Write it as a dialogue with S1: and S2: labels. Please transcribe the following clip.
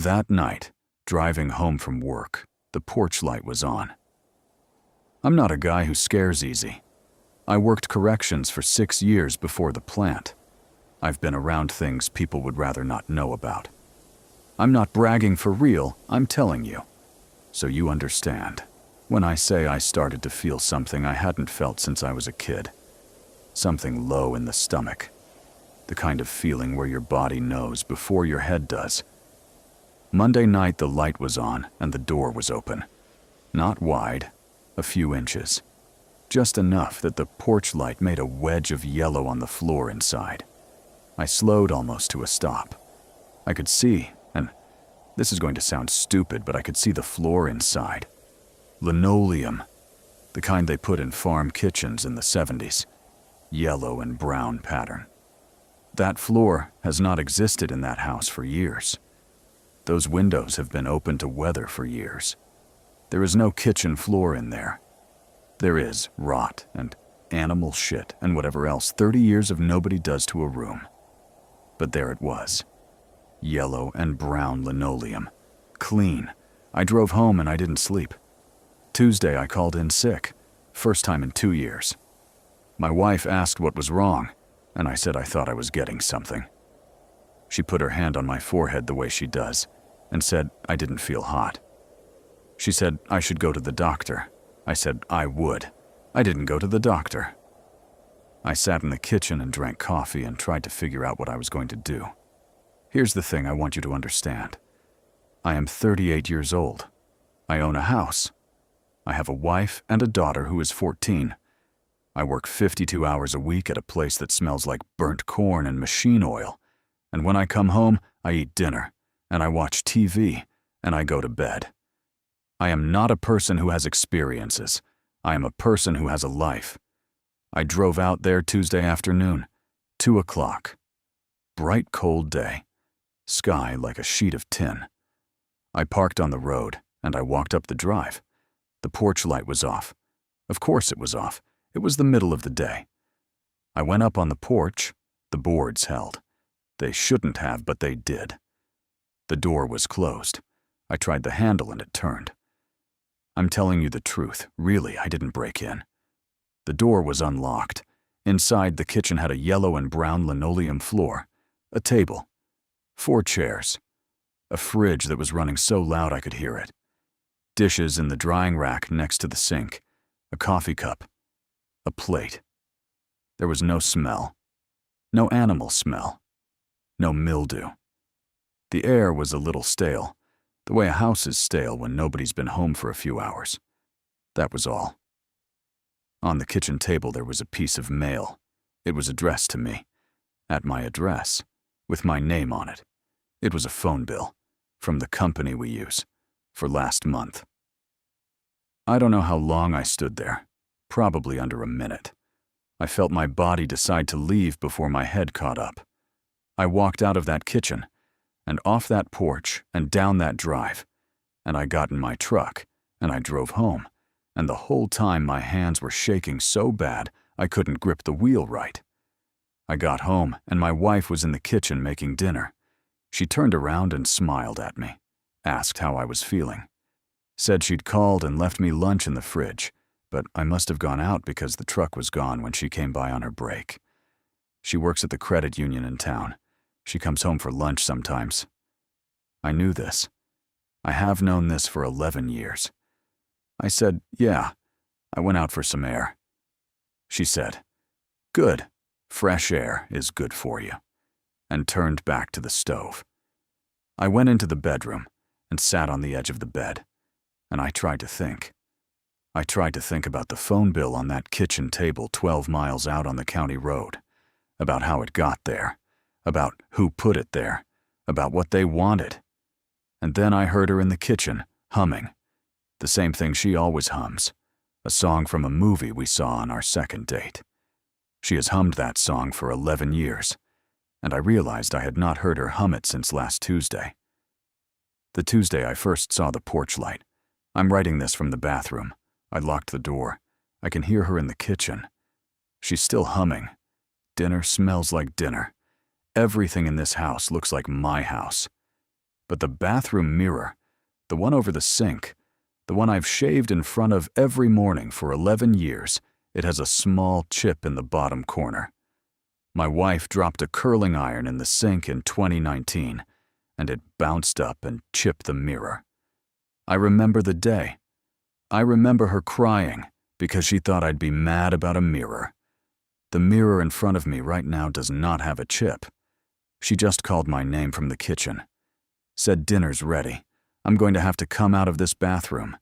S1: That night, driving home from work, the porch light was on. I'm not a guy who scares easy. I worked corrections for 6 years before the plant. I've been around things people would rather not know about. I'm not bragging for real, I'm telling you. So you understand, when I say I started to feel something I hadn't felt since I was a kid. Something low in the stomach. The kind of feeling where your body knows before your head does. Monday night the light was on and the door was open. Not wide, a few inches. Just enough that the porch light made a wedge of yellow on the floor inside. I slowed almost to a stop. I could see, and this is going to sound stupid, but I could see the floor inside. Linoleum, the kind they put in farm kitchens in the 70s. Yellow and brown pattern. That floor has not existed in that house for years. Those windows have been open to weather for years. There is no kitchen floor in there. There is rot and animal shit and whatever else 30 years of nobody does to a room. But there it was. Yellow and brown linoleum. Clean. I drove home and I didn't sleep. Tuesday I called in sick. First time in 2 years. My wife asked what was wrong, and I said I thought I was getting something. She put her hand on my forehead the way she does, and said I didn't feel hot. She said I should go to the doctor. I said I would. I didn't go to the doctor. I sat in the kitchen and drank coffee and tried to figure out what I was going to do. Here's the thing I want you to understand. I am 38 years old. I own a house. I have a wife and a daughter who is 14. I work 52 hours a week at a place that smells like burnt corn and machine oil. And when I come home, I eat dinner, and I watch TV, and I go to bed. I am not a person who has experiences. I am a person who has a life. I drove out there Tuesday afternoon, 2 o'clock. Bright cold day. Sky like a sheet of tin. I parked on the road, and I walked up the drive. The porch light was off. Of course it was off. It was the middle of the day. I went up on the porch. The boards held. They shouldn't have, but they did. The door was closed. I tried the handle and it turned. I'm telling you the truth. Really, I didn't break in. The door was unlocked. Inside, the kitchen had a yellow and brown linoleum floor, a table, 4 chairs, a fridge that was running so loud I could hear it, dishes in the drying rack next to the sink, a coffee cup, a plate. There was no smell, no animal smell, no mildew. The air was a little stale, the way a house is stale when nobody's been home for a few hours. That was all. On the kitchen table there was a piece of mail. It was addressed to me, at my address, with my name on it. It was a phone bill, from the company we use, for last month. I don't know how long I stood there, probably under a minute. I felt my body decide to leave before my head caught up. I walked out of that kitchen, and off that porch, and down that drive, and I got in my truck, and I drove home, and the whole time my hands were shaking so bad I couldn't grip the wheel right. I got home, and my wife was in the kitchen making dinner. She turned around and smiled at me, asked how I was feeling. Said she'd called and left me lunch in the fridge, but I must have gone out because the truck was gone when she came by on her break. She works at the credit union in town. She comes home for lunch sometimes. I knew this. I have known this for 11 years. I said, yeah, I went out for some air. She said, good, fresh air is good for you, and turned back to the stove. I went into the bedroom and sat on the edge of the bed, and I tried to think. I tried to think about the phone bill on that kitchen table 12 miles out on the county road, about how it got there, about who put it there, about what they wanted. And then I heard her in the kitchen, humming, the same thing she always hums, a song from a movie we saw on our second date. She has hummed that song for 11 years, and I realized I had not heard her hum it since last Tuesday. The Tuesday I first saw the porch light. I'm writing this from the bathroom. I locked the door. I can hear her in the kitchen. She's still humming. Dinner smells like dinner. Everything in this house looks like my house. But the bathroom mirror, the one over the sink, the one I've shaved in front of every morning for 11 years, it has a small chip in the bottom corner. My wife dropped a curling iron in the sink in 2019, and it bounced up and chipped the mirror. I remember the day. I remember her crying because she thought I'd be mad about a mirror. The mirror in front of me right now does not have a chip. She just called my name from the kitchen. Said dinner's ready. I'm going to have to come out of this bathroom.